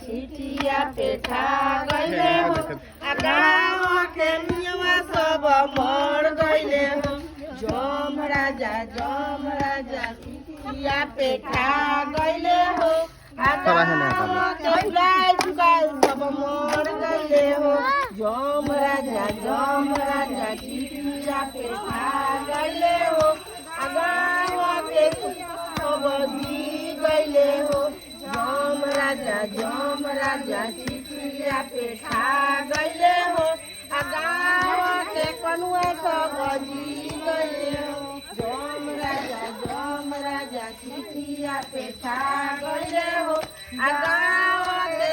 चिठिया पेठा गइले हो गाँव के नियमा सब मर गइले हो जम राजा चिठिया पेठा गइले हो गाँव के फुलाए चुकाए सब मर गइले हो जम राजा चिठिया पेठा गइले हो गाँव के सब जी गइले हो जम राजा चिठिया पेठा गइले हो गाँव के कनुआ सब जी गइले हो जम राजा चिठिया पेठा गइले हो गाँव के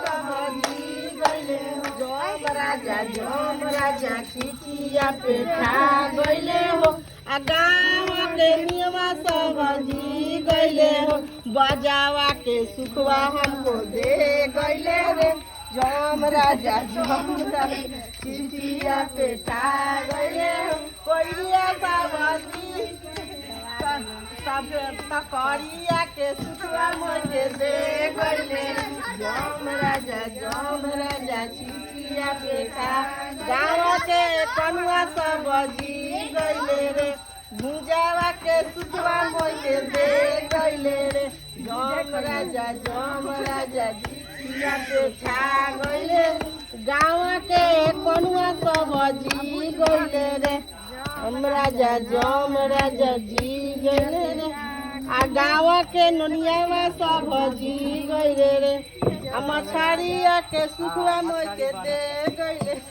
सब जी गइले हो जम राजा चिठिया पेठा गइले हो गाँव के नियमा सब जी गइले हो बजावा के सुखवा हमको दे गइले रे जम राजा चिठिया पेठा गइले हो कोइया सावजी सब पकड़िया के सुखवा मोके दे गइले जम राजा चिठिया पेठा गाँव के कनुआ सब जी गइले रे भुजावा के सुखवा मोके दे गइले रे जम राजा चिठिया पेठा गइले गाँव के कनुआ सब जी गइले रे हम राजा जम राजा जी गइले रे गाँव के ननियावा सब जी गइले रे मछारिया के सुखवा मोके दे गइले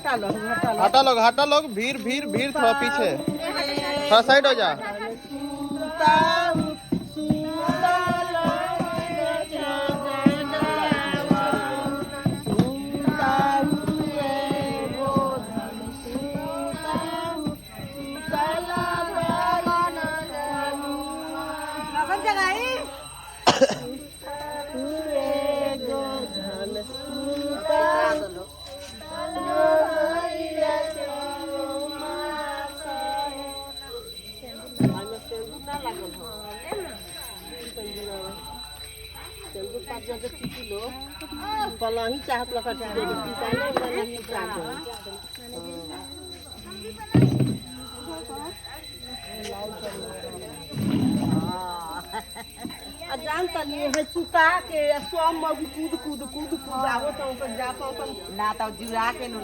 हटा लोग भीड़ थोड़ा पीछे थोड़ा साइड हो जा पलही चाहत लगा जान तनी है सुता के सब कूद आवत जा ना तो जुड़ा के नु